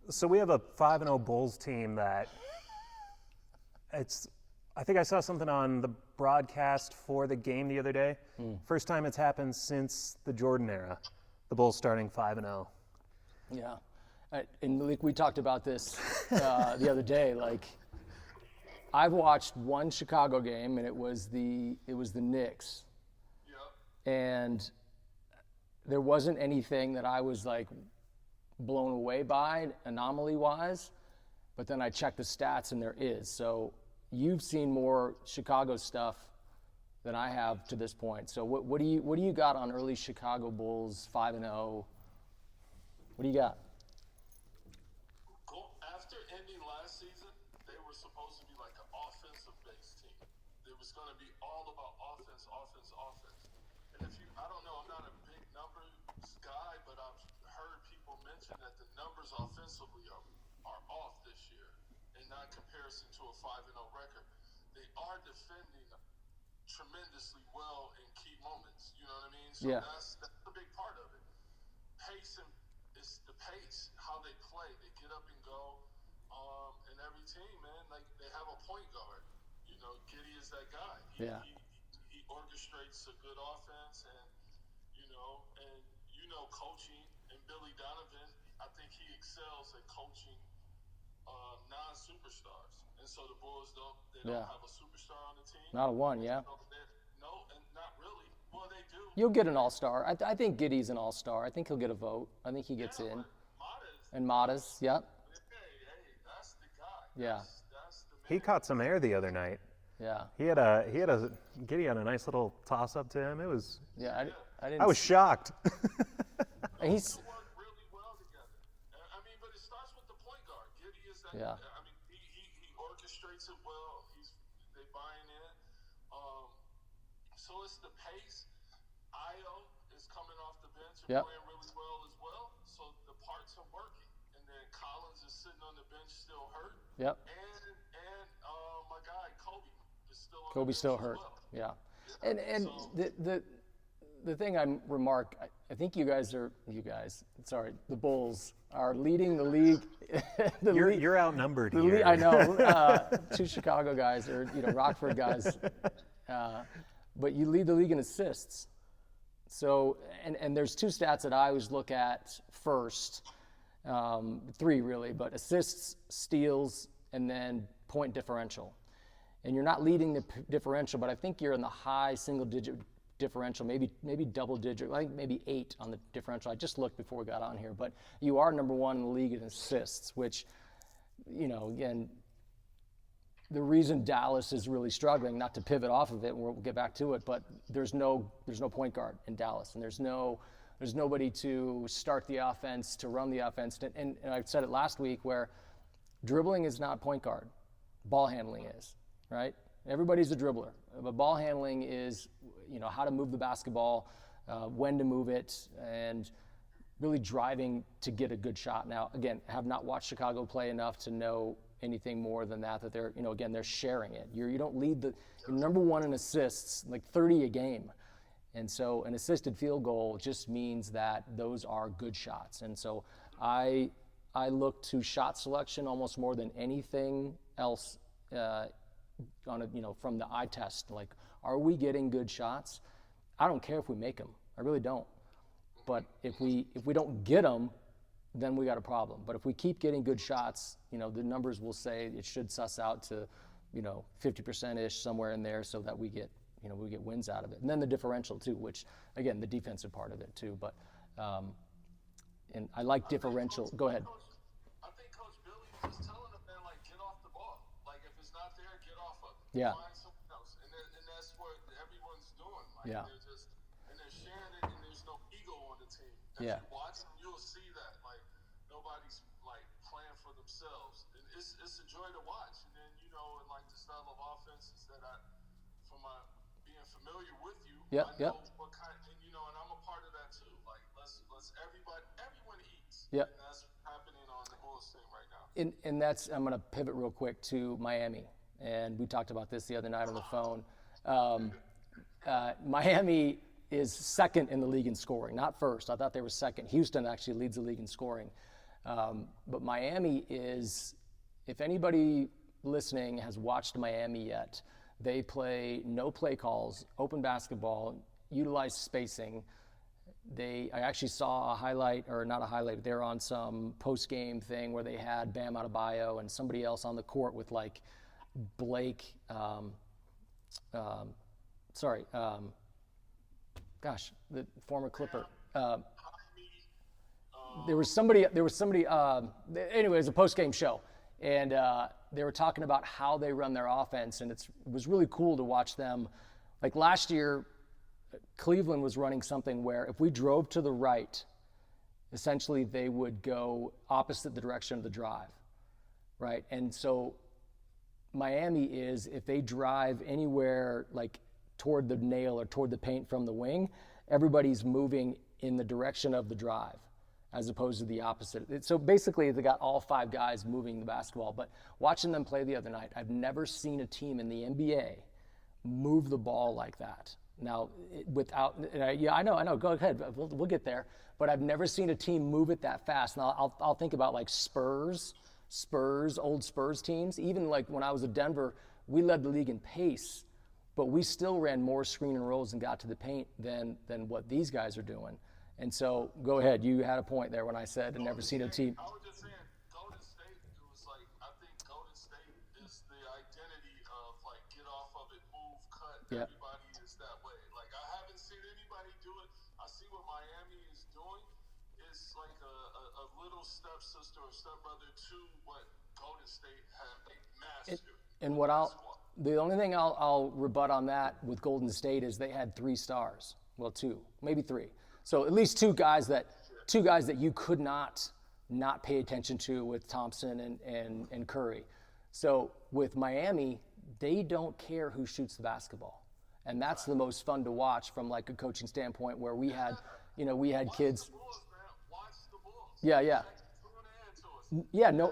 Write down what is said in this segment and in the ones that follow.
So we have a 5-0 Bulls team that I think I saw something on the broadcast for the game the other day. First time it's happened since the Jordan era, the Bulls starting 5-0. Yeah. And Malik, we talked about this the other day. Like, I've watched one Chicago game, and it was the Knicks. Yep. And there wasn't anything that I was like blown away by anomaly-wise, but then I checked the stats and there is. So you've seen more Chicago stuff than I have to this point. So what do you got on early Chicago Bulls 5-0? What do you got? After ending last season, they were supposed to be like an offensive-based team. It was going to be all about offense. And I don't know, I'm not a big numbers guy, but I've heard people mention that the numbers offensively are off this year, in not comparison to a 5-0 record. They are defending tremendously well in key moments. You know what I mean? So yeah. That's a big part of it. It's the pace, how they play. They get up and go. And every team, man, like they have a point guard. You know, Giddey is that guy. He orchestrates a good offense, and coaching. And Billy Donovan, I think he excels at coaching non-superstars. And so the Bulls don't have a superstar on the team. Not a one, yeah. No, and not really. Well, they do. You'll get an all-star. I think Giddey's an all-star. I think he'll get a vote. I think he gets in. And Matas, yep. That's the guy. Yeah. That's the man. He caught some air the other night. Yeah. Giddey had a nice little toss-up to him. It was. Yeah, I didn't. I was shocked. And he's. They work really well together. I mean, but it starts with the point guard. Giddey is that. Yeah. I mean, he orchestrates it well. They buying in. So it's the pace. Io is coming off the bench and playing really well as well. So the parts are working. And then Collins is sitting on the bench still hurt. Yep. And my guy Kobe is still on Kobe's the bench still hurt. as well. Yeah. And so, the thing I remark, I think the Bulls are leading the league. You're outnumbered here. I know. Two Chicago guys or Rockford guys. But you lead the league in assists. So, and there's two stats that I always look at first, three really, but assists, steals, and then point differential. And you're not leading the differential, but I think you're in the high single-digit differential, maybe double-digit, like maybe 8 on the differential. I just looked before we got on here, but you are number one in the league in assists, which, again, the reason Dallas is really struggling, not to pivot off of it, and we'll get back to it, but there's no point guard in Dallas, and there's nobody to start the offense, to run the offense. And I said it last week where dribbling is not point guard. Ball handling is, right? Everybody's a dribbler, but ball handling is, how to move the basketball, when to move it, and really driving to get a good shot. Now, again, I have not watched Chicago play enough to know anything more than that they're, again, they're sharing it. You don't lead you're number one in assists, like 30 a game. And so an assisted field goal just means that those are good shots. And so I look to shot selection almost more than anything else from the eye test. Like, are we getting good shots? I don't care if we make them. I really don't. But if we don't get them, then we got a problem. But if we keep getting good shots, the numbers will say it should suss out to, 50%-ish somewhere in there, so that we get wins out of it. And then the differential too, which again, the defensive part of it too. But and I like differential. Go ahead. I think Coach Billy is just telling them, man, like, get off the ball. Like, if it's not there, get off of it. Yeah. Find something else. And that's what everyone's doing. Like, yeah. They're sharing it, and there's no ego on the team. As you watch them, you'll see that. Like, nobody's like playing for themselves. And it's a joy to watch. And then, and like the style of offenses that from my being familiar with you, I know what kind, and I'm a part of that too. Like, let's everyone eats. Yep. And that's happening on the Bulls team right now. And that's, I'm going to pivot real quick to Miami. And we talked about this the other night on the phone. Miami is second in the league in scoring, not first. I thought they were second. Houston actually leads the league in scoring. But Miami is, if anybody listening has watched Miami yet, they play no play calls, open basketball, utilize spacing. I actually saw a highlight, or not a highlight, they're on some post-game thing where they had Bam Adebayo and somebody else on the court with like Blake, the former Clipper. There was somebody, anyway, it was a post-game show. And they were talking about how they run their offense, and it was really cool to watch them. Like last year, Cleveland was running something where if we drove to the right, essentially they would go opposite the direction of the drive, right? And so Miami is, if they drive anywhere like toward the nail or toward the paint from the wing, everybody's moving in the direction of the drive as opposed to the opposite. So basically they got all 5 guys moving the basketball. But watching them play the other night, I've never seen a team in the NBA move the ball like that. Now, I know. Go ahead. We'll get there. But I've never seen a team move it that fast. Now, I'll think about like Spurs, old Spurs teams. Even like when I was at Denver, we led the league in pace, but we still ran more screen and rolls and got to the paint than what these guys are doing. And so, go ahead. You had a point there when I said I've never seen a team. I was just saying, Golden State, it was like, I think Golden State is the identity of like get off of it, move, cut. Yeah. Everybody is that way. Like I haven't seen anybody do it. I see what Miami is doing. It's like a little stepsister or stepbrother to what Golden State have mastered. And the only thing I'll rebut on that with Golden State is they had 3 stars. Well, 2, maybe 3. So at least 2 guys that you could not pay attention to with Thompson and Curry. So with Miami, they don't care who shoots the basketball. And that's the most fun to watch from like a coaching standpoint, where we had kids. The Bulls, man. Watch the Bulls. Yeah. Yeah, no.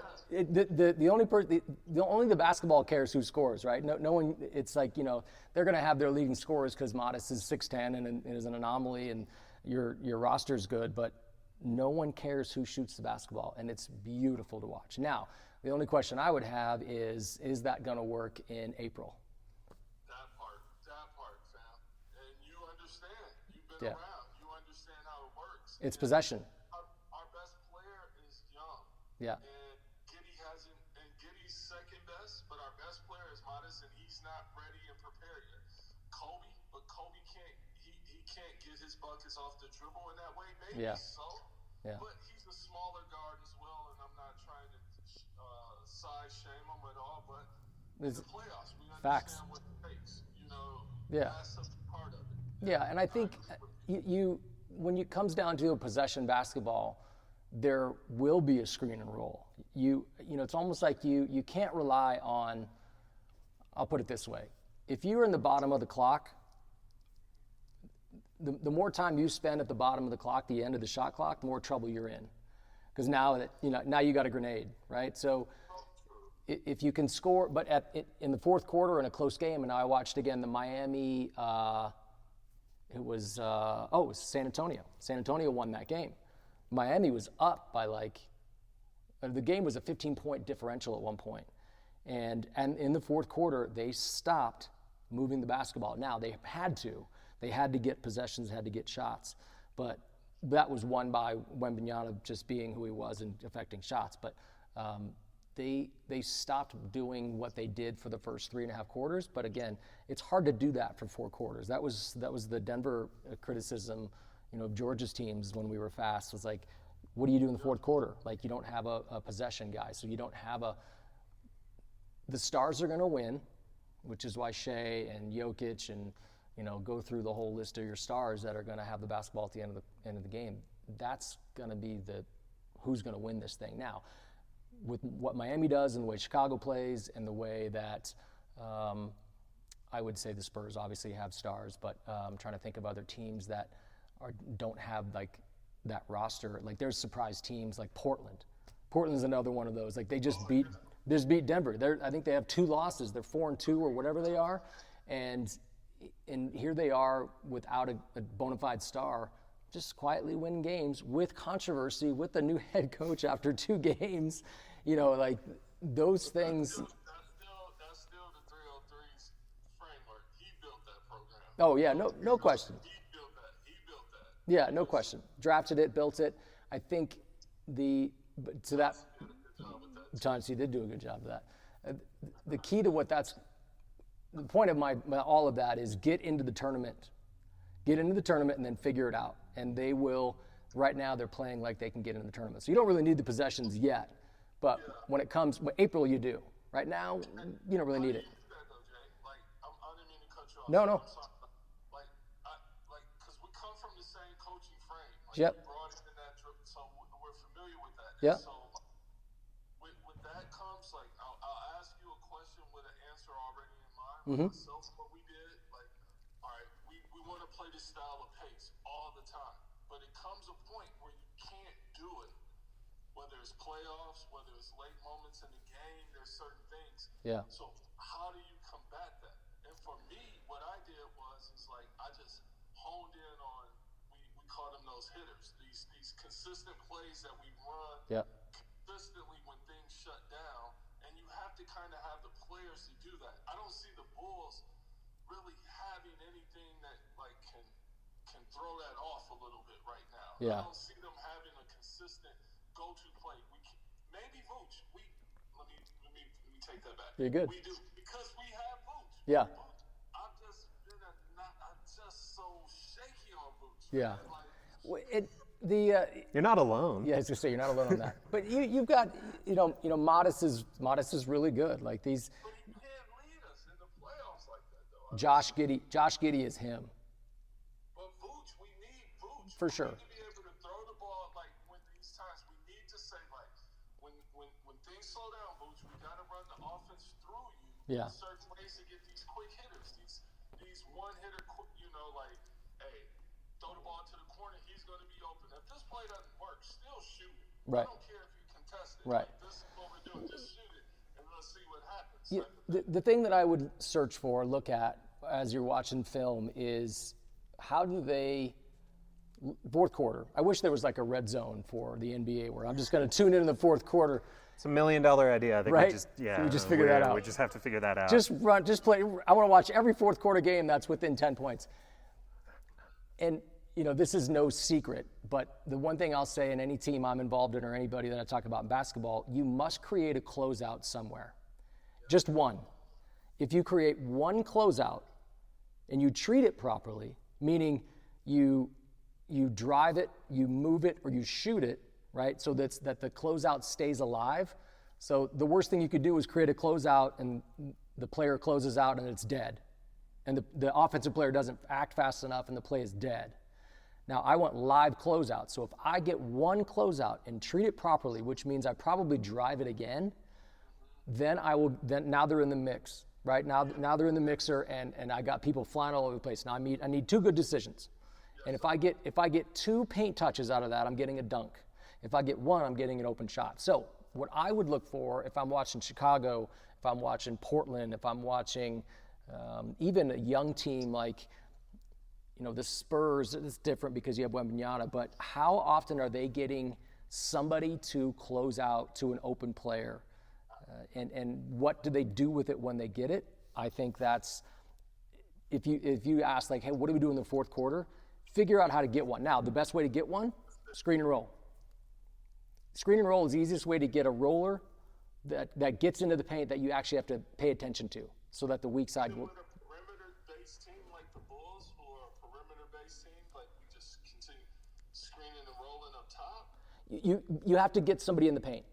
Only the basketball cares who scores, right? No one. It's like they're going to have their leading scorers because Modest is 6'10" and is an anomaly, and your roster is good, but no one cares who shoots the basketball, and it's beautiful to watch. Now, the only question I would have is that going to work in April? That part, fam. And you understand. You've been around. You understand how it works. It's possession. Our best player is young. Yeah. And Giddey's second best, but our best player is Modest, and he's not ready and prepared yet. Kobe can't get his buckets off the dribble in that way. Maybe so. Yeah. But he's a smaller guard as well, and I'm not trying to size shame him at all, but in the playoffs, we understand what it takes. Yeah. That's a part of it. Yeah, and I think when it comes down to a possession basketball, there will be a screen and roll. It's almost like you can't rely on. I'll put it this way: if you're in the bottom of the clock, the more time you spend at the bottom of the clock, the end of the shot clock, the more trouble you're in, because now you got a grenade, right? So if you can score, but in the fourth quarter in a close game, and I watched again the Miami. It was San Antonio. San Antonio won that game. Miami was up by the game was a 15-point differential at one point. And in the fourth quarter, they stopped moving the basketball. Now, they had to. They had to get possessions, had to get shots. But that was won by Wembanyama just being who he was and affecting shots. But they stopped doing what they did for the first 3.5 quarters. But again, it's hard to do that for 4 quarters. That was the Denver criticism, of Georgia's teams when we were fast. Was like, what do you do in the fourth quarter? Like, you don't have a possession guy, so you don't have the stars are going to win, which is why Shea and Jokic and go through the whole list of your stars that are going to have the basketball at the end of the game. That's going to be who's going to win this thing. Now, with what Miami does and the way Chicago plays and the way that I would say the Spurs obviously have stars, but I'm trying to think of other teams that don't have like that roster. Like, there's surprise teams like Portland. Portland's another one of those. Like, they just beat Denver. I think they have 2 losses. They're 4-2 or whatever they are, and And here they are without a bona fide star, just quietly win games with controversy, with a new head coach after 2 games. You know, like those things. That's still the 303's framework. He built that program. Oh yeah, no question. He built that. Yeah, no question. Drafted it, built it. I think Chauncey did do a good job of that. The key to the point of all of that is get into the tournament. Get into the tournament and then figure it out. And they will, right now they're playing like they can get into the tournament. So you don't really need the possessions yet. But when it comes, April you do. Right now, you don't really need it. Like, I didn't mean to cut you off. No. Because we come from the same coaching frame. Like, Yep. we brought in that, so we're familiar with that. Yeah. So with that comes, like, I'll ask you a question with an answer already in mind. Mm-hmm. So what we did, like, all right, we want to play this style of pace all the time. But it comes a point where you can't do it. Whether it's playoffs, whether it's late moments in the game, there's certain things. Yeah. So how do you combat that? And for me, what I did is like I just honed in on we call them those hitters, these consistent plays that we run consistently when things shut down, and you have to kind of have the players to do that. I don't see the Bulls really having anything that like can throw that off a little bit right now. Yeah. I don't see them having a consistent go-to play. Maybe Vooch. Let me take that back. You're good. We do because we have Vooch. Yeah. I'm just so shaky on Vooch. Yeah. Like, You're not alone. Yeah, I was gonna say you're not alone on that. But you've got Modest is really good. Like these. but he can't lead us in the playoffs like that, though. Josh Giddey is him. But Vooch, we need Vooch. For sure. We need to be able to throw the ball like when these times we need to say like when things slow down, Vooch, we got to run the offense through you. Yeah. In certain ways to get these quick hitters, these one hitter, like, hey, throw the ball to the corner, he's going to be open. If this play doesn't work, still shoot it. Right. I don't care if you contest it. Right. Like, this is what we're doing. Just shoot it, and let's see what happens. Yeah, the thing that I would search for, look at as you're watching film is how do they fourth quarter. I wish there was like a red zone for the NBA where I'm just going to tune in the fourth quarter. It's $1 million idea. I think Right? we just figure that out. We just have to figure that out. Just play. I want to watch every fourth quarter game that's within 10 points. And, this is no secret, but the one thing I'll say in any team I'm involved in or anybody that I talk about in basketball, you must create a closeout somewhere. Just one. If you create one closeout and you treat it properly, meaning you drive it, you move it, or you shoot it, right? So that the closeout stays alive. So the worst thing you could do is create a closeout and the player closes out and it's dead. And the offensive player doesn't act fast enough and the play is dead. Now I want live closeout. So if I get one closeout and treat it properly, which means I probably drive it again, then now they're in the mix, right? Now they're in the mixer and I got people flying all over the place. Now I need 2 good decisions. And if I get 2 paint touches out of that, I'm getting a dunk. If I get 1, I'm getting an open shot. So what I would look for if I'm watching Chicago, if I'm watching Portland, if I'm watching even a young team like, the Spurs, it's different because you have Wembanyama, but how often are they getting somebody to close out to an open player? And what do they do with it when they get it? I think that's, if you ask like, hey, what do we do in the fourth quarter? Figure out how to get one. Now, the best way to get one, screen and roll. Screen and roll is the easiest way to get a roller that gets into the paint that you actually have to pay attention to so that the weak side will. With a perimeter-based team like the Bulls, who are a perimeter-based team, like we just continue screening and rolling up top. You have to get somebody in the paint,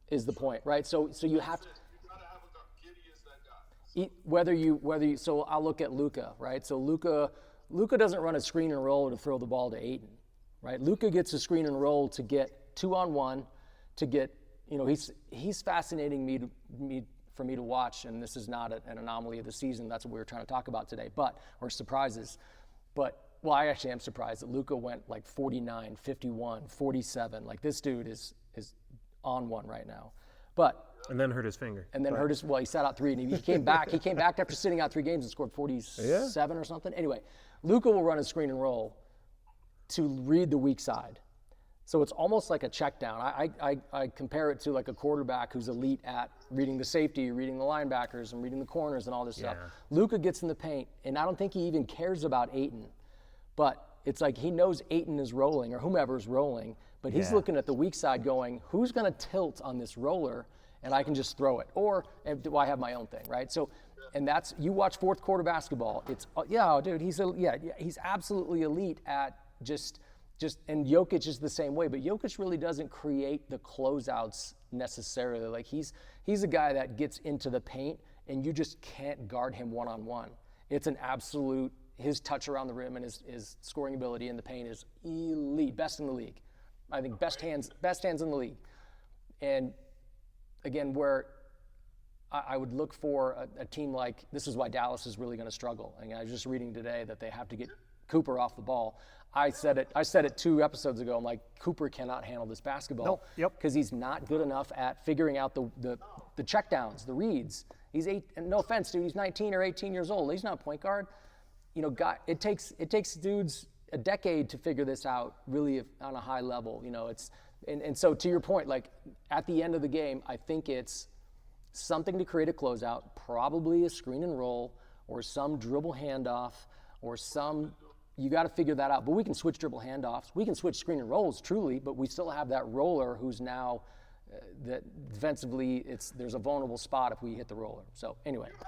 is the point, right? So you have to. You gotta have a guy. Giddey is that guy. Whether you so I'll look at Luka, right? So Luka doesn't run a screen and roll to throw the ball to Ayton, right? Luka gets a screen and roll to get 2-on-1, to get, he's fascinating for me to watch, and this is not an anomaly of the season. That's what we were trying to talk about today, or surprises. Well, I actually am surprised that Luka went like 49, 51, 47. Like this dude is on one right now. But And then hurt his finger. And then hurt his, well, he sat out 3 and he came back. He came back after sitting out 3 games and scored 47 or something. Anyway, Luka will run a screen and roll to read the weak side. So it's almost like a check down. I compare it to like a quarterback who's elite at reading the safety, reading the linebackers, and reading the corners and all this stuff. Luka gets in the paint, and I don't think he even cares about Ayton. But it's like he knows Ayton is rolling or whomever's rolling, but he's looking at the weak side going, who's going to tilt on this roller, and I can just throw it. Or do I have my own thing, right? So, and that's, you watch fourth quarter basketball, it's, dude, he's absolutely elite at just, and Jokic is the same way, but Jokic really doesn't create the closeouts necessarily. Like he's a guy that gets into the paint and you just can't guard him one-on-one. It's an absolute, his touch around the rim and his scoring ability in the paint is elite, best in the league. I think best hands in the league. And again, where I would look for a team like, this is why Dallas is really going to struggle. And I was just reading today that they have to get Cooper off the ball. I said it 2 episodes ago. I'm like, Cooper cannot handle this basketball because he's not good enough at figuring out the checkdowns, the reads. He's no offense, dude, he's 19 or 18 years old. He's not a point guard. You know, it takes dudes a decade to figure this out really on a high level. You know, it's and so to your point, like at the end of the game, I think it's something to create a closeout, probably a screen and roll or some dribble handoff or some. You got to figure that out. But we can switch dribble handoffs. We can switch screen and rolls, truly, but we still have that roller who's now that defensively there's a vulnerable spot if we hit the roller. So anyway. You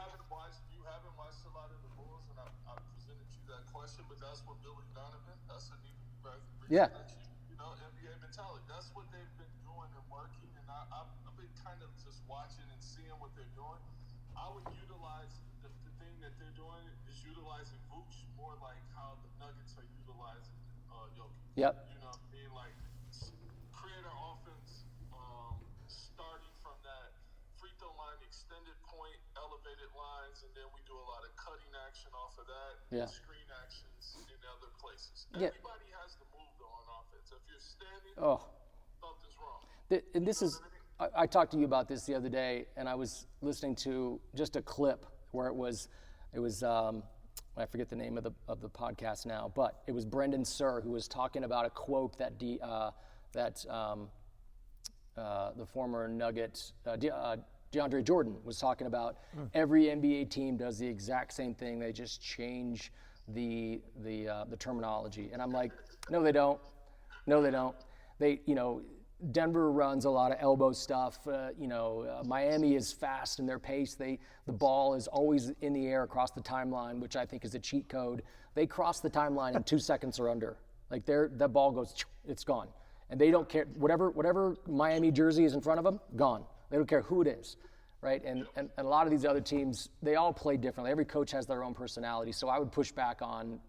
haven't watched a lot of the Bulls, and I presented you that question, but that's what Billy Donovan, that's a new you know, NBA mentality. That's what they've been doing and working, and I've been kind of just watching and seeing what they're doing. I would utilize the thing that they're doing is utilizing Vooch more like how the Nuggets are utilizing Jokic. Yep. You know what I mean? Like create our offense starting from that free throw line, extended point, elevated lines, and then we do a lot of cutting action off of that, and screen actions in other places. Everybody has to move though on offense. If you're standing, something's wrong. And this is, I talked to you about this the other day, and I was listening to just a clip where it was I forget the name of the podcast now, but it was Brendan Surr who was talking about a quote that the former Nugget DeAndre Jordan was talking about. Every NBA team does the exact same thing. They just change the terminology, and I'm like, no, they don't. No, they don't. They, you know. Denver runs a lot of elbow stuff. Miami is fast in their pace. The ball is always in the air across the timeline, which I think is a cheat code. They cross the timeline in 2 seconds or under. Like that ball goes, it's gone, and they don't care. Whatever Miami jersey is in front of them, gone. They don't care who it is, right? And a lot of these other teams, they all play differently. Every coach has their own personality. So I would push back on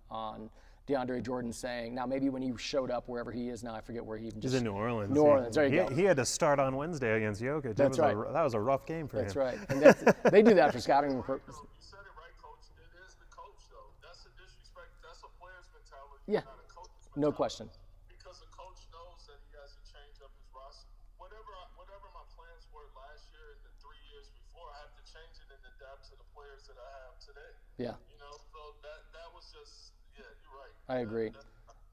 DeAndre Jordan saying, now maybe when he showed up wherever he is now, I forget where he even just. He's in New Orleans. New Orleans, there you go. He had to start on Wednesday against Jokic. That's right. That was a rough game for him. That's right. And they do that for scouting purposes. You said it right, Coach. It is the coach, though. That's a disrespect. That's a player's mentality, Yeah. not a coach's mentality. No question. Because a coach knows that he has to change up his roster. Whatever my plans were last year and the 3 years before, I have to change it and adapt to the players that I have today. Yeah. You know, so that was just, you're right. I agree.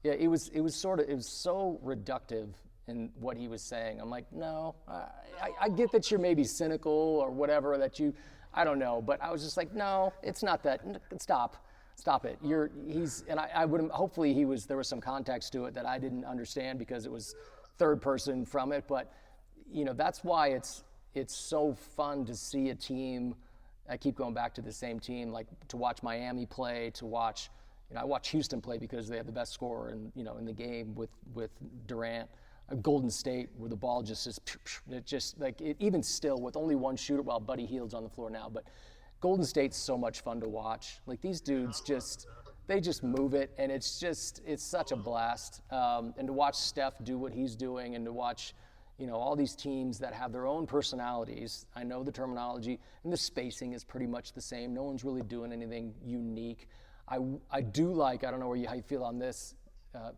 Yeah, it was so reductive in what he was saying. I'm like, no, I get that you're maybe cynical or whatever, that you, I don't know, but I was just like, no, it's not that. Stop it. And I would, hopefully there was some context to it that I didn't understand because it was third person from it. But, you know, that's why it's so fun to see a team. I keep going back to the same team, like to watch Miami play, to watch. I watch Houston play because they have the best scorer in the game with Durant. Golden State, where the ball just is, even still with only one shooter, while Buddy Hield's on the floor now. But Golden State's so much fun to watch. Like these dudes they just move it, and it's such a blast. And to watch Steph do what he's doing, and to watch, all these teams that have their own personalities. I know the terminology, and the spacing is pretty much the same. No one's really doing anything unique. I do like, I don't know how you feel on this,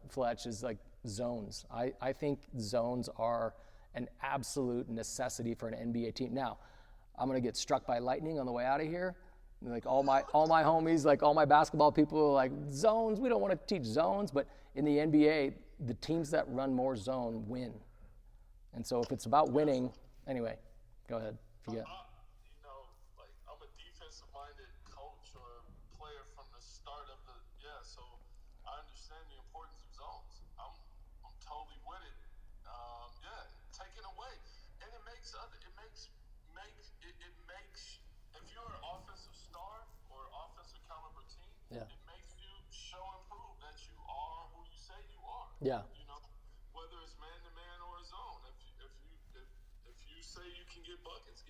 Fletch, is like zones. I think zones are an absolute necessity for an NBA team. Now, I'm gonna get struck by lightning on the way out of here. Like all my homies, like all my basketball people are like, zones, we don't want to teach zones, but in the NBA, the teams that run more zone win. And so if it's about winning, anyway, go ahead. Forget. Like I'm a defensive-minded coach or player from the start of so I understand the importance of zones. I'm totally with it. Taken away, and it makes if you're an offensive star or offensive caliber team, it makes you show and prove that you are who you say you are. Yeah. Whether it's man-to-man or a zone. If you say you can get buckets.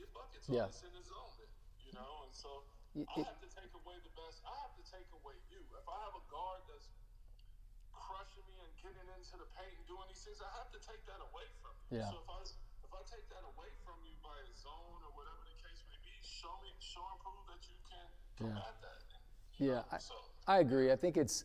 Yeah. It's in the zone. And so I have to take away the best. I have to take away you. If I have a guard that's crushing me and getting into the paint and doing these things, I have to take that away from you. Yeah. So if I take that away from you by a zone or whatever the case may be, show and prove that you can combat that. I agree. I think it's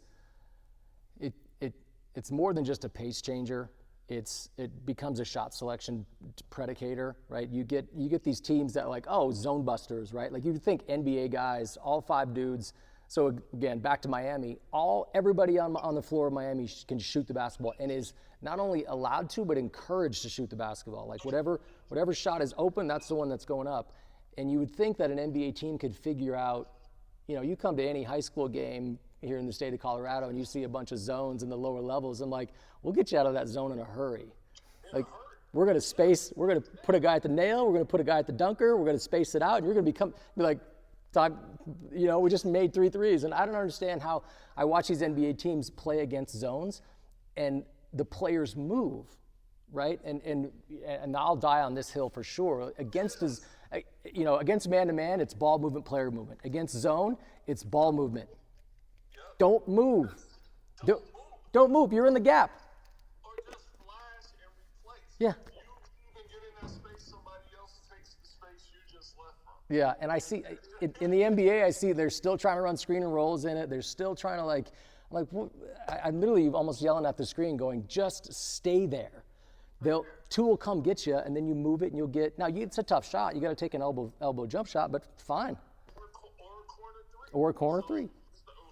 more than just a pace changer. It becomes a shot selection predicator, right? You get these teams that are like, oh, zone busters, right? Like you think NBA guys, all 5 dudes. So again, back to Miami, everybody on the floor of Miami can shoot the basketball and is not only allowed to, but encouraged to shoot the basketball. Like whatever shot is open, that's the one that's going up. And you would think that an NBA team could figure out, you come to any high school game here in the state of Colorado and you see a bunch of zones in the lower levels. I'm like, we'll get you out of that zone in a hurry. Like we're going to put a guy at the nail, we're going to put a guy at the dunker, we're going to space it out, and you're going to be like, we just made 3 threes. And I don't understand how I watch these NBA teams play against zones and the players move, right? And I'll die on this hill for sure. Against man-to-man, it's ball movement, player movement. Against zone, it's ball movement. Don't move. Don't move. You're in the gap. Or just flash and replace. Yeah. You even get in that space, somebody else takes the space you just left from. Yeah, and I see in the NBA, I see they're still trying to run screen and rolls in it. They're still trying to I'm literally almost yelling at the screen, going, just stay there. Two will come get you, and then you move it, and you'll get. Now it's a tough shot. You got to take an elbow jump shot, but fine. Or a corner three.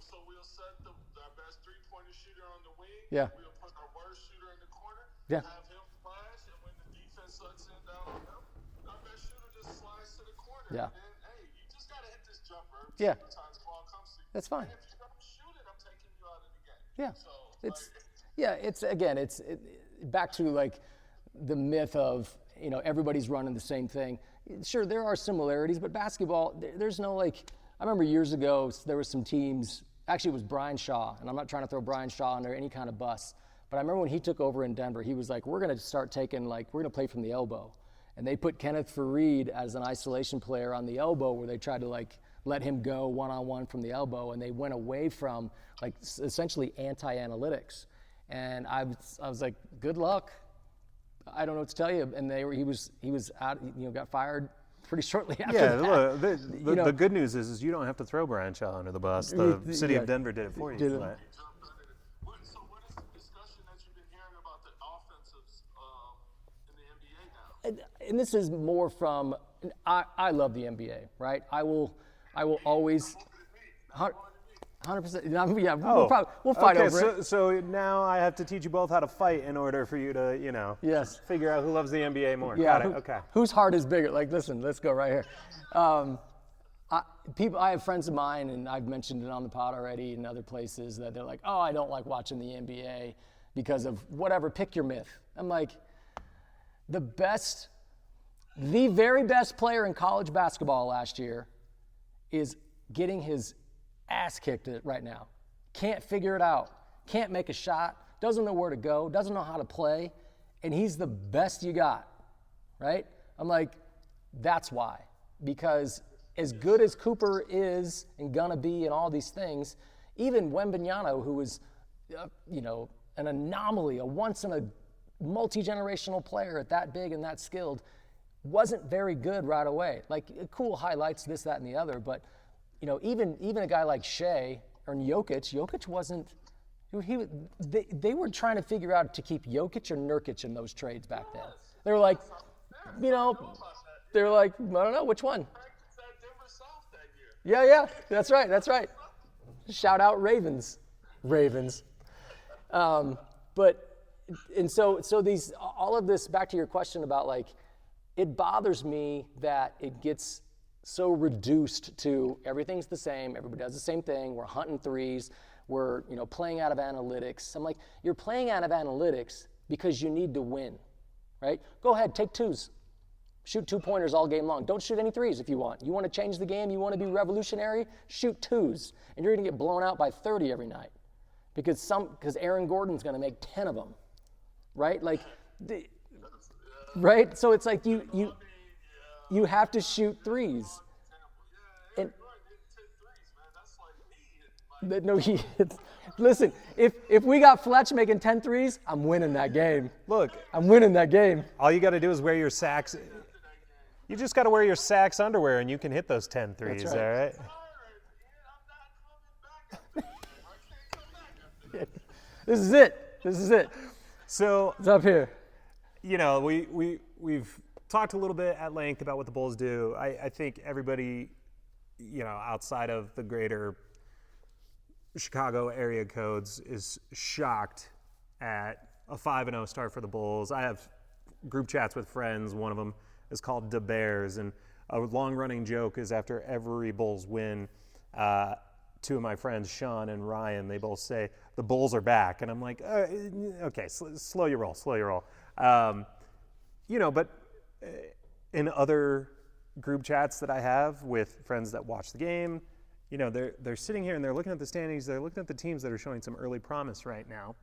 So we'll set our best three-pointer shooter on the wing. Yeah. We'll put our worst shooter in the corner. Yeah. Have him flash, and when the defense sucks in down on him, our best shooter just slides to the corner. Yeah. And then, hey, you just got to hit this jumper. Yeah. Sometimes the ball comes to you. That's fine. And if you don't shoot it, I'm taking you out of the game. Yeah. So, it's back to like the myth of, everybody's running the same thing. Sure, there are similarities, but basketball, there's no I remember years ago, there were some teams, actually it was Brian Shaw, and I'm not trying to throw Brian Shaw under any kind of bus, but I remember when he took over in Denver, he was like, we're going to start taking, we're going to play from the elbow. And they put Kenneth Faried as an isolation player on the elbow where they tried to let him go one-on-one from the elbow, and they went away from essentially anti-analytics. And I was like, good luck. I don't know what to tell you. And he was out, got fired pretty shortly after that. Look, the good news is you don't have to throw Brian Shaw under the bus. The city of Denver did it for you. So what is the discussion that you've been hearing about the offensives in the NBA now? And this is more from, I love the NBA, right? I will always, 100%. Yeah, we'll fight over it. So now I have to teach you both how to fight in order for you to, Yes. figure out who loves the NBA more. Yeah. Got it. Okay. Whose heart is bigger? Listen, let's go right here. I have friends of mine, and I've mentioned it on the pod already in other places, that they're like, oh, I don't like watching the NBA because of whatever, pick your myth. I'm like, the very best player in college basketball last year is getting his ass kicked right now. Can't figure it out. Can't make a shot. Doesn't know where to go. Doesn't know how to play. And he's the best you got, right? I'm like, that's why. Because as good as Cooper is and gonna be and all these things, even Wembanyama, who was, an anomaly, a once in a multi-generational player at that big and that skilled, wasn't very good right away. Cool highlights, this, that, and the other, but even a guy like Shea or Jokic wasn't. They were trying to figure out to keep Jokic or Nurkic in those trades back then. They were like, you know, they were like, I don't know, which one? Practice at Denver South that year. Yeah, that's right. Shout out Ravens. But, and so these, all of this, back to your question about like, it bothers me that it gets so reduced to everything's the same, everybody does the same thing, we're hunting threes, we're playing out of analytics. I'm like, you're playing out of analytics because you need to win, right? Go ahead, take twos. Shoot 2-pointers all game long. Don't shoot any threes if you want. You want to change the game, you want to be revolutionary, shoot twos. And you're going to get blown out by 30 every night because Aaron Gordon's going to make 10 of them, right? Like, right? So it's like you have to shoot threes. And no, listen, if we got Fletch making 10 threes, I'm winning that game. Look, I'm winning that game. all you got to do is wear your Saks. You just got to wear your Saks underwear, and you can hit those 10 threes, That's right. all right? This is it. So, It's up here. we've talked a little bit at length about what the Bulls do. I think everybody, outside of the greater Chicago area codes is shocked at a 5-0 start for the Bulls. I have group chats with friends. One of them is called Da Bears, and a long-running joke is after every Bulls win, two of my friends, Sean and Ryan, they both say, the Bulls are back. And I'm like, okay, slow your roll. But in other group chats that I have with friends that watch the game, they're sitting here and they're looking at the standings, they're looking at the teams that are showing some early promise right now.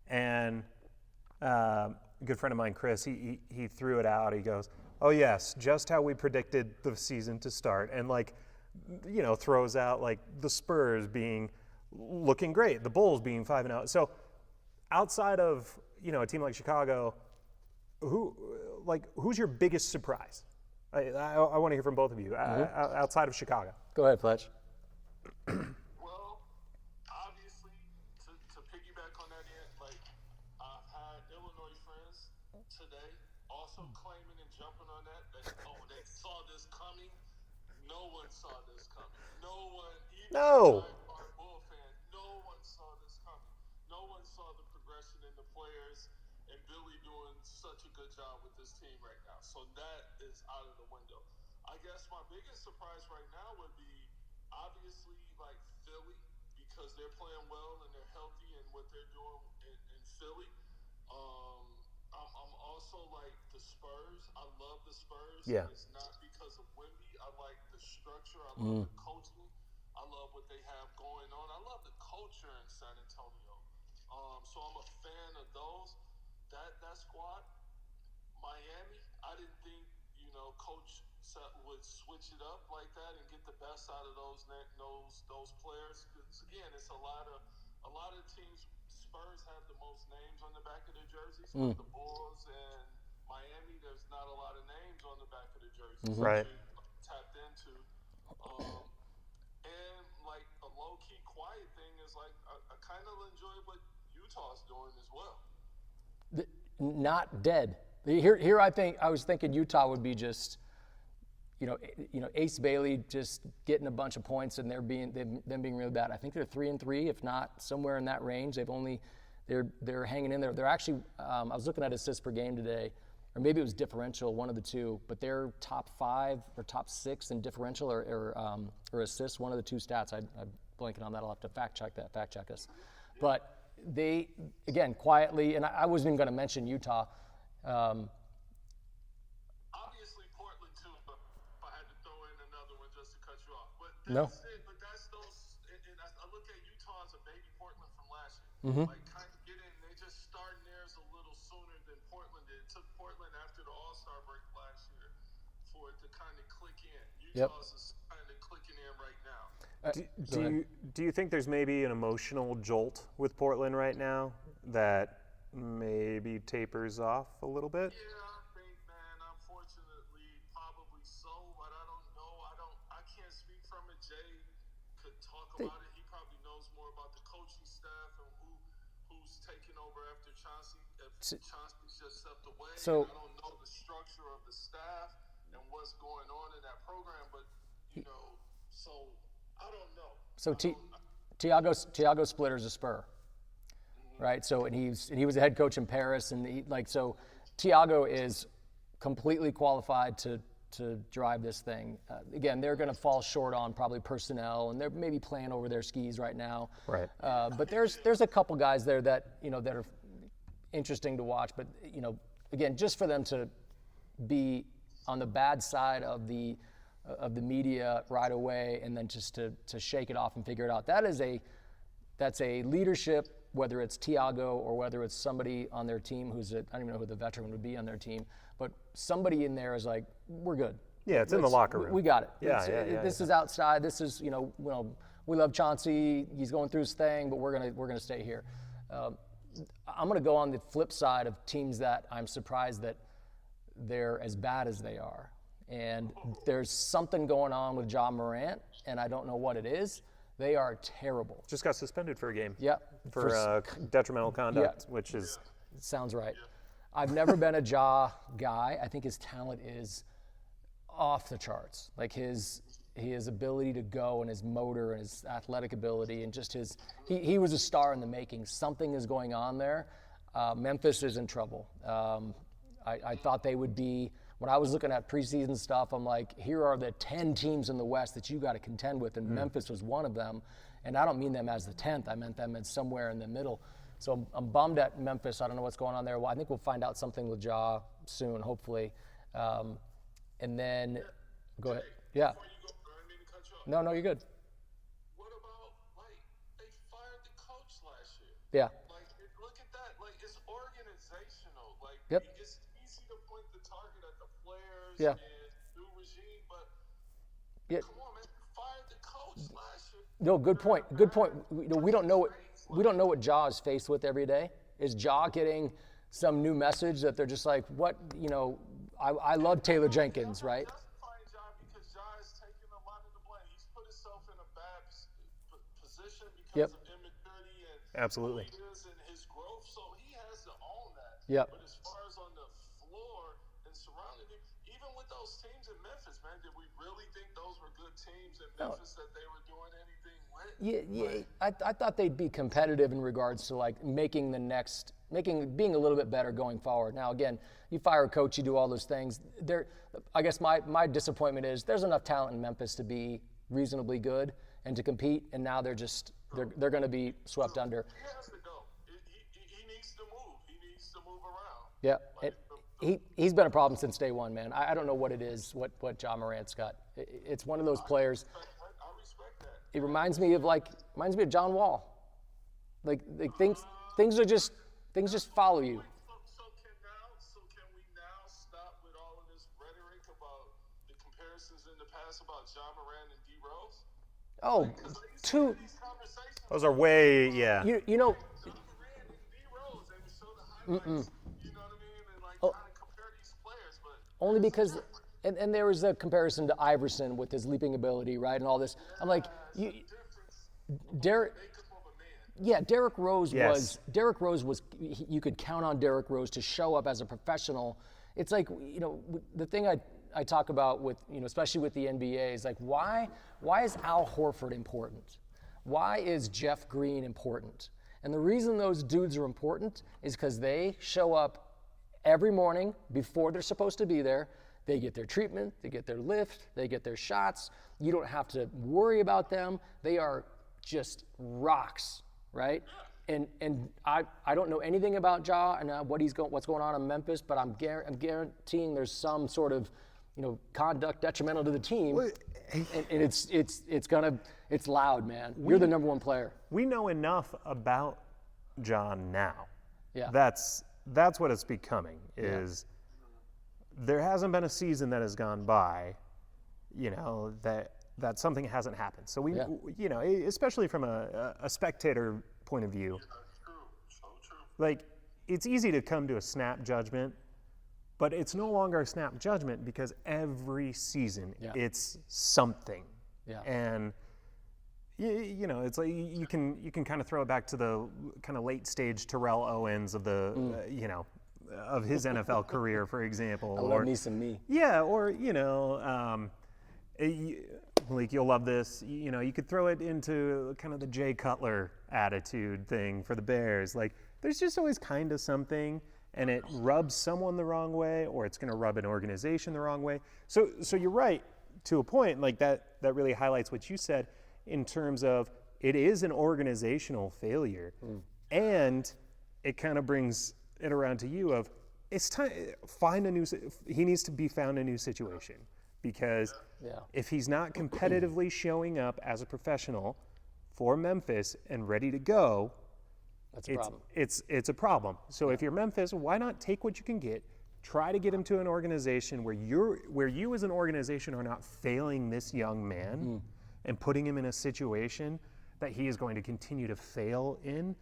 And a good friend of mine, Chris, he threw it out. He goes, oh yes, just how we predicted the season to start. And throws out like the Spurs looking great, the Bulls being 5-0. So outside of, a team like Chicago, who's your biggest surprise? I want to hear from both of you outside of Chicago. Go ahead, Fletch. Well, obviously, to piggyback on that end, I've had Illinois friends today also claiming and jumping on that they saw this coming. No one saw this coming. No one, even our Bull fan, no one saw this coming. No one saw the progression in the players and Billy doing such a good job with this team right now. So that is out of the window. I guess my biggest surprise right now would be obviously Philly, because they're playing well and they're healthy and what they're doing in Philly. I'm also the Spurs. I love the Spurs. Yeah. It's not because of Wemby. I like the structure. I love the coaching. I love what they have going on. I love the culture in San Antonio. So I'm a fan of those. That squad. Miami, I didn't think, Coach would switch it up like that and get the best out of those players. Because again, it's a lot of teams. Spurs have the most names on the back of their jerseys. But the Bulls and Miami, there's not a lot of names on the back of the jerseys. Right. Tapped into. And a low-key quiet thing is I kind of enjoy what Utah's doing as well. Not dead. Here I was thinking Utah would be just, Ace Bailey just getting a bunch of points and them being really bad. I think they're 3-3, if not somewhere in that range. They're hanging in there. They're actually, I was looking at assists per game today, or maybe it was differential, one of the two, but they're top 5 or top 6 in differential or assists, one of the two stats. I'm blanking on that. I'll have to fact check us. But they, again, quietly, and I wasn't even going to mention Utah. Obviously Portland too, but if I had to throw in another one just to cut you off. But that's it. But that's those. And I look at Utah as a baby Portland from last year. Kind of get in. They just starting theirs a little sooner than Portland did. It took Portland after the All-Star break last year for it to kind of click in. Utah's is kind of clicking in right now. Do you think there's maybe an emotional jolt with Portland right now that maybe tapers off a little bit? Yeah, I think, man, unfortunately, probably so, but I don't know. I can't speak from it. Jay could talk about it. He probably knows more about the coaching staff and who's who's taking over after Chauncey. If Chauncey just stepped away, So- I don't know the structure of the staff and what's going on in that program, but so I don't know. So Tiago Splitter's a Spur, right? So and he was a head coach in Paris, and Tiago is completely qualified to drive this thing. Again, they're going to fall short on probably personnel, and they're maybe playing over their skis right now. Right. But there's a couple guys there that that are interesting to watch. But again, just for them to be on the bad side of the media right away, and then just to shake it off and figure it out. That's a leadership, whether it's Tiago or whether it's somebody on their team I don't even know who the veteran would be on their team, but somebody in there is like, we're good. Yeah, it's in the locker room. We got it. Yeah, This is outside. This is we love Chauncey. He's going through his thing, but we're gonna stay here. I'm gonna go on the flip side of teams that I'm surprised that they're as bad as they are. And there's something going on with Ja Morant, and I don't know what it is. They are terrible. Just got suspended for a game. Yep. For detrimental conduct, which is... Sounds right. I've never been a Ja guy. I think his talent is off the charts. Like his ability to go and his motor and his athletic ability and just he was a star in the making. Something is going on there. Memphis is in trouble. I thought they would be... When I was looking at preseason stuff, I'm like, here are the 10 teams in the West that you got to contend with, and Memphis was one of them. And I don't mean them as the 10th. I meant them as somewhere in the middle. So I'm bummed at Memphis. I don't know what's going on there. Well, I think we'll find out something with Ja soon, hopefully. And then, go ahead. Yeah. Before you go, I didn't mean to cut you off. No, you're good. What about, they fired the coach last year? Yeah. Look at that. It's organizational. Yep. It's easy to point the target at the players Yeah. and new regime, but Yeah. come on, man. You fired the coach last year. No, good point. Good point. We don't know what Ja is faced with every day. Is Ja getting some new message that they're just like, what? I love Taylor Jenkins, right? Justifying Ja because Ja is taking a lot of the blame. He's put himself in a bad position because of immaturity and Absolutely. who he is and his growth. So he has to own that. Yep. But as far as on the floor and surrounding him, even with those teams in Memphis, man, did we really think those were good teams in Memphis that they were doing anything with? Yeah. I thought they'd be competitive in regards to like being a little bit better going forward. Now again, you fire a coach, you do all those things. I guess my disappointment is there's enough talent in Memphis to be reasonably good and to compete, and now they're going to be swept under. He has to go. He needs to move. He needs to move around. Yeah. He's been a problem since day one, man. I don't know what it is, what Ja Morant's got. It's one of those players. I respect that. It reminds me of John Wall. Like things just follow you. So can we now stop with all of this rhetoric about the comparisons in the past about Ja Morant and D Rose? Oh, two. These conversations. Those are way, yeah. You know. Ja Morant and D Rose, and we show the highlights. You know what I mean? And trying to compare these players, but Only because, and there was a comparison to Iverson with his leaping ability, right, and all this. I'm like, Derrick. Yeah, Derrick Rose was. You could count on Derrick Rose to show up as a professional. It's like the thing I talk about with especially with the NBA is like why is Al Horford important? Why is Jeff Green important? And the reason those dudes are important is because they show up every morning before they're supposed to be there. They get their treatment, they get their lift, they get their shots. You don't have to worry about them. They are just rocks, right? And I don't know anything about Ja and what's going on in Memphis, but I'm guaranteeing there's some sort of conduct detrimental to the team, and it's loud, man. You're the number one player. We know enough about John now. Yeah. That's what it's becoming. Is there hasn't been a season that has gone by, that something hasn't happened. So we, especially from a spectator point of view, so true. like it's easy to come to a snap judgment, but it's no longer a snap judgment because every season it's something. Yeah. And you know, it's like you can kind of throw it back to the kind of late stage Terrell Owens of the you know, of his NFL career, for example. I love me some me. Yeah, or you know, Malik, you'll love this. You know, you could throw it into kind of the Jay Cutler attitude thing for the Bears. Like, there's just always kind of something, and it rubs someone the wrong way, or it's going to rub an organization the wrong way. So you're right to a point. Like that really highlights what you said in terms of it is an organizational failure, and it kind of brings it around to you of it's time he needs to be found a new situation, because if he's not competitively showing up as a professional for Memphis and ready to go, That's a problem. It's a problem. So if you're Memphis, why not take what you can get, try to get him to an organization where you as an organization are not failing this young man and putting him in a situation that he is going to continue to fail in.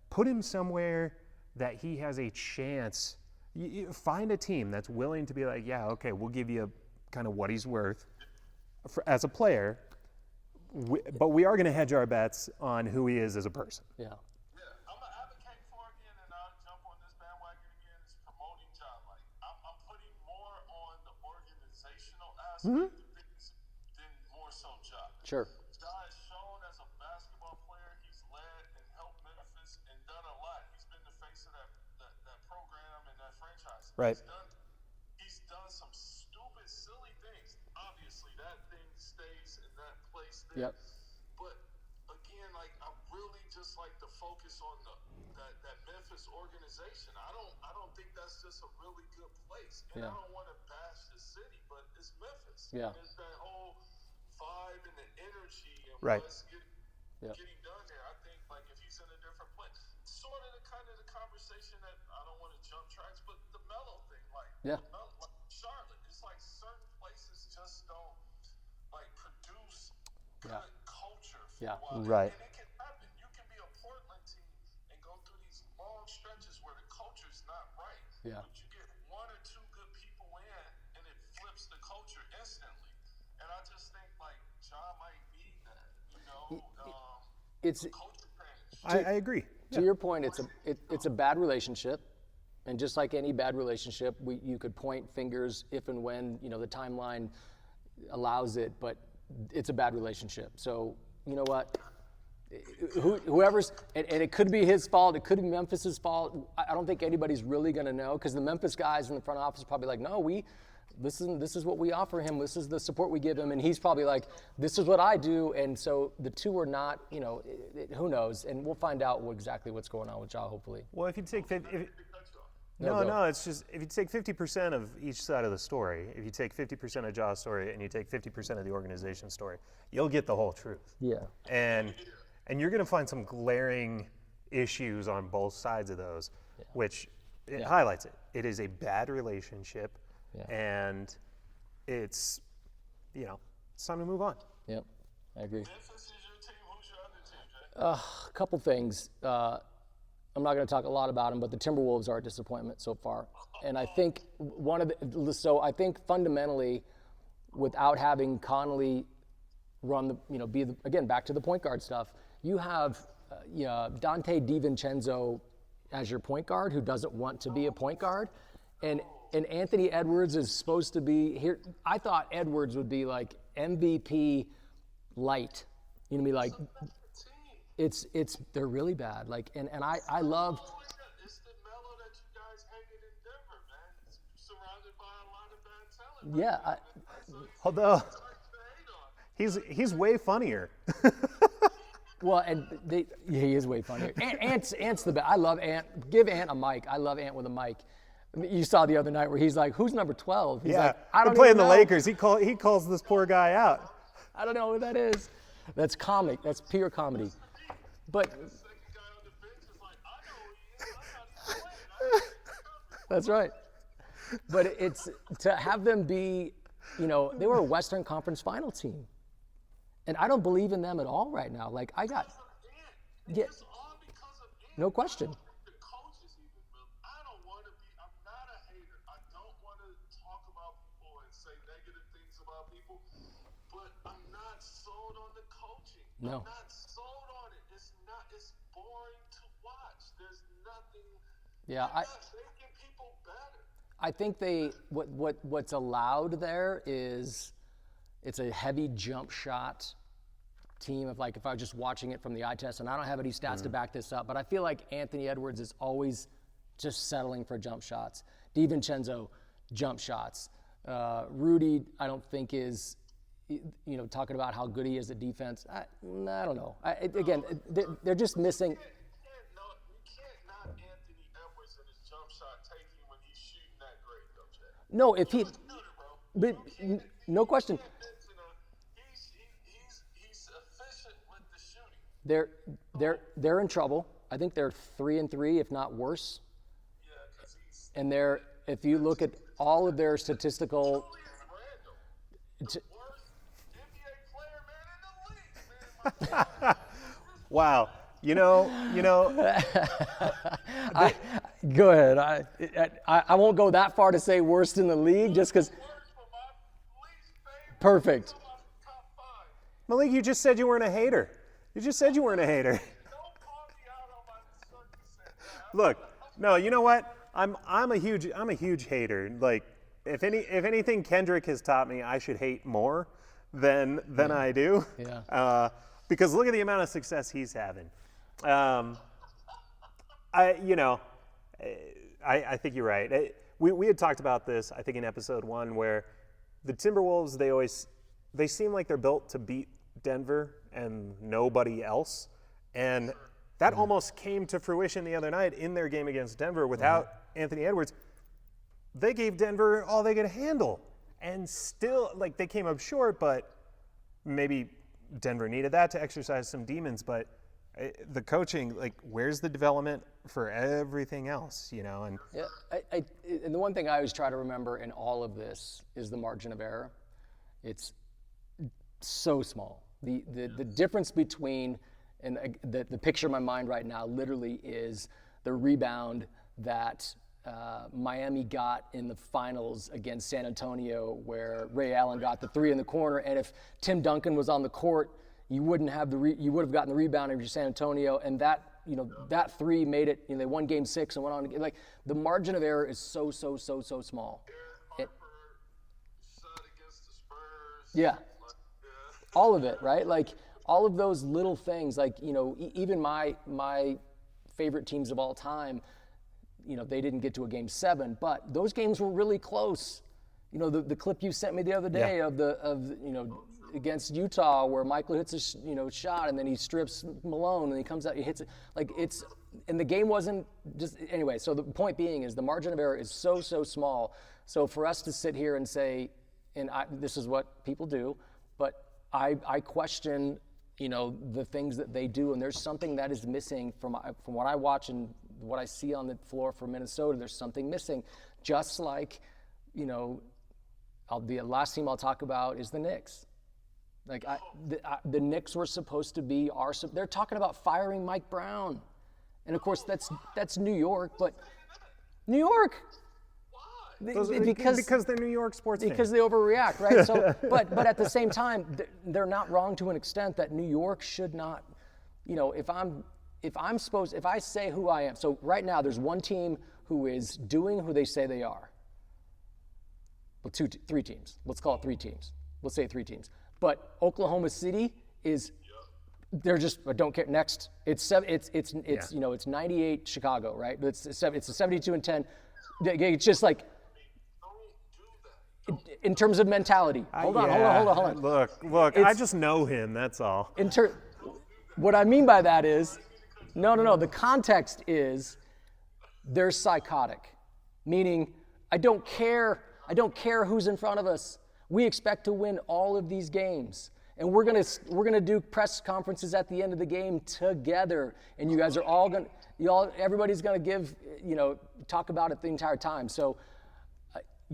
Put him somewhere that he has a chance. Find a team that's willing to be like, yeah, okay, we'll give you kind of what he's worth as a player, but we are going to hedge our bets on who he is as a person. I'm gonna advocate for again, and I'll jump on this bandwagon again. Is promoting Ja. Like I'm putting more on the organizational aspect of things than more so Ja. Sure. Ja is shown as a basketball player. He's led and helped Memphis and done a lot. He's been the face of that program and that franchise. Right. He's done some stupid, silly things. Obviously, that thing stays in that place there. Yep. But again, like I really just like to focus on that Memphis organization. I don't think that's just a really good place. And I don't want to bash the city, but it's Memphis. Yeah. And it's that whole vibe and the energy and Right. what's getting done there. I think like if he's in a different place, sort of the kind of the conversation that I don't want to jump tracks, but the Melo thing, like like Charlotte, it's like certain places just don't like produce good culture for a while. Right. And it can happen. You can be a Portland team and go through these long stretches where the culture's not right. Yeah. But you get one or two good people in and it flips the culture instantly. And I just think like John might need that, you know, It's culture change. I agree. to your point. It's a bad relationship, and just like any bad relationship, you could point fingers if and when the timeline allows it, but it's a bad relationship. So you know what? Whoever's and it could be his fault. It could be Memphis's fault. I don't think anybody's really going to know, because the Memphis guys in the front office are probably like, no, this is what we offer him. This is the support we give him, and he's probably like, this is what I do. And so the two are not, who knows? And we'll find out exactly what's going on with Ja, hopefully. Well, if you take No, no, it's just if you take 50% of each side of the story, if you take 50% of Ja's story and you take 50% of the organization's story, you'll get the whole truth. Yeah. And you're going to find some glaring issues on both sides of those, which it highlights it. It is a bad relationship, and it's time to move on. Yep, I agree. Memphis is your team. Who's your other team, Jay? A couple things. I'm not going to talk a lot about them, but the Timberwolves are a disappointment so far. And I think I think fundamentally, without having Conley run again, back to the point guard stuff, you have Dante DiVincenzo as your point guard who doesn't want to be a point guard. And Anthony Edwards is supposed to be here. I thought Edwards would be like MVP light. Be like, they're really bad. Like, and I love. It's the Melo that you guys hated in Denver, man. It's surrounded by a lot of bad talent. Yeah. Although he's way funnier. Well, and he is way funnier. Ant's the best. I love Ant. Give Ant a mic. I love Ant with a mic. You saw the other night where he's like, "Who's number 12?" He's like, "I don't know." Playing the Lakers, he calls this poor guy out. I don't know who that is. That's comic. That's pure comedy. But The second guy on the bench is like, I know who he is. I'm not playing. that's right. But it's to have them be, they were a Western Conference Final team, and I don't believe in them at all right now. Like It's all because of Ant. No question. The coaches even, but I don't want to be. I'm not a hater. I don't want to talk about people and say negative things about people, but I'm not sold on the coaching. No. I'm not sold on it. It's boring to watch. There's nothing. Yeah, they're not making people better. I think what's allowed there is it's a heavy jump shot team of like if I was just watching it from the eye test, and I don't have any stats to back this up, but I feel like Anthony Edwards is always just settling for jump shots. DiVincenzo, jump shots. Rudy, I don't think is, talking about how good he is at defense. I don't know. They're just missing. You can't knock Anthony Edwards and his jump shot taking when he's shooting that great, though, Jay. No, if he, Shooter, bro. but no question. He's efficient with the shooting. They're in trouble. I think they're 3-3, if not worse. Yeah, because he's And if you look at all of their statistical, Julius Randle, the worst NBA player, man, in the league, man. Wow. Go ahead. I won't go that far to say worst in the league, just because. Worst for my least favorite. Perfect. Top 5. Malik, you just said you weren't a hater. You just said you weren't a hater. Don't call me out on my circumstance. Look, no, you know what? I'm a huge hater. Like, if anything Kendrick has taught me, I should hate more than I do. Yeah. Because look at the amount of success he's having. I think you're right. We had talked about this, I think, in episode 1, where the Timberwolves, they seem like they're built to beat Denver and nobody else. And that almost came to fruition the other night in their game against Denver without Anthony Edwards. They gave Denver all they could handle. And still, like, they came up short, but maybe Denver needed that to exercise some demons. But the coaching, like, where's the development for everything else, And Yeah, and the one thing I always try to remember in all of this is the margin of error. It's so small. The difference between, and the picture in my mind right now literally is the rebound that Miami got in the finals against San Antonio, where Ray Allen got the 3 in the corner, and if Tim Duncan was on the court, you would have gotten the rebound over San Antonio, and that 3 made it. They won Game 6 and went on. Like, the margin of error is so small. Harper shot against the Spurs. Yeah. All of it, right? Like, all of those little things, like, even my favorite teams of all time, they didn't get to a Game 7, but those games were really close. The clip you sent me the other day of against Utah, where Michael hits a shot and then he strips Malone and he comes out, he hits it. Like, and the game wasn't just, anyway, so the point being is the margin of error is so small. So for us to sit here and say, this is what people do, but I question, the things that they do, and there's something that is missing from what I watch and what I see on the floor for Minnesota. There's something missing, just like, the last team I'll talk about is the Knicks. Like, the Knicks were supposed to be they're talking about firing Mike Brown, and of course that's New York, but New York. Because they're New York sports fans. Because they overreact, right? So, but at the same time, they're not wrong to an extent that New York should not. If I say who I am. So right now, there's one team who is doing who they say they are. Well, 3 teams. Let's call it 3 teams. Let's say 3 teams. But Oklahoma City is. They're just don't care. Next, it's 98 Chicago, right? It's a 72-10. It's just like. In terms of mentality. Hold on. Look, I just know him, that's all. What I mean by that is, no. The context is they're psychotic, meaning I don't care who's in front of us. We expect to win all of these games. And we're gonna do press conferences at the end of the game together. And you guys are all everybody's gonna talk about it the entire time. So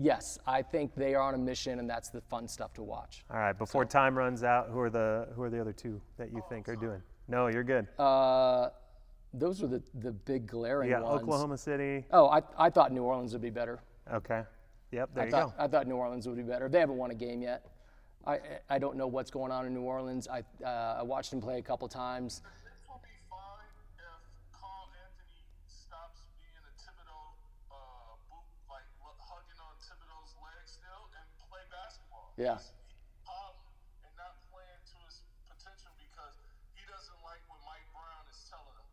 yes, I think they are on a mission, and that's the fun stuff to watch. All right, before time runs out, who are the other 2 that you think are doing? No, you're good. Those were the big glaring Yeah, ones. Oklahoma City. Oh, I thought New Orleans would be better. Okay. Yep, there you go. I thought New Orleans would be better. They haven't won a game yet. I don't know what's going on in New Orleans. I watched him play a couple times. The Knicks will be fine if Carl Anthony stops being a Thibodeau boot, like hugging on Thibodeau's legs still, and play basketball. Yeah. He's hollering and not playing to his potential because he doesn't like what Mike Brown is telling him.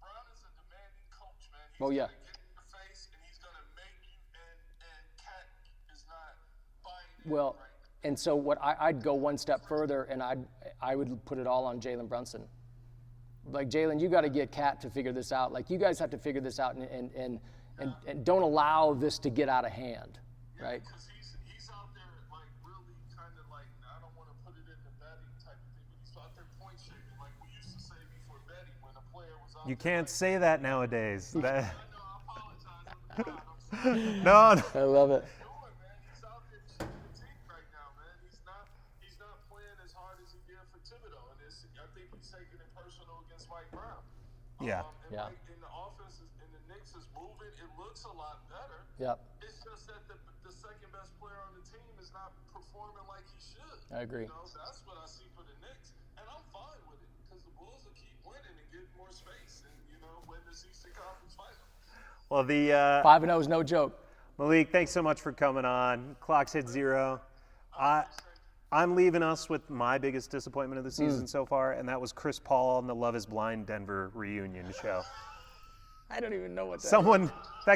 Brown is a demanding coach, man. He's Oh, yeah. gonna get in your face and he's gonna make you, and Cat is not buying it Well, right now. and so what I'd go one step further, and I would put it all on Jalen Brunson. Like, Jalen, you got to get Cat to figure this out. Like, you guys have to figure this out and don't allow this to get out of hand, right? Because he's out there like really kind of like, I don't want to put it in the betting type of thing, but he's out there point shaping like we used to say before betting when a player was out You there. can't say that nowadays. I know, I apologize. I'm sorry. No, I love it. Doing, man. He's out there cheating the team right now, man. He's not playing as hard as he did for Thibodeau, and I think he's taking it personal against Mike Brown. Yeah. And Yeah. and the offense and the Knicks is moving. It looks a lot better. Yep, It's just that the second best player on the team is not performing like he should. I agree. You know, that's what I see for the Knicks, and I'm fine with it because the Bulls will keep winning and get more space, and win this Eastern Conference Final. well, the 5-0 is no joke. Malik, thanks so much for coming on. Clock's hit 0. I'm leaving us with my biggest disappointment of the season so far, and that was Chris Paul on the Love Is Blind Denver reunion show. I don't even know what that is. Someone that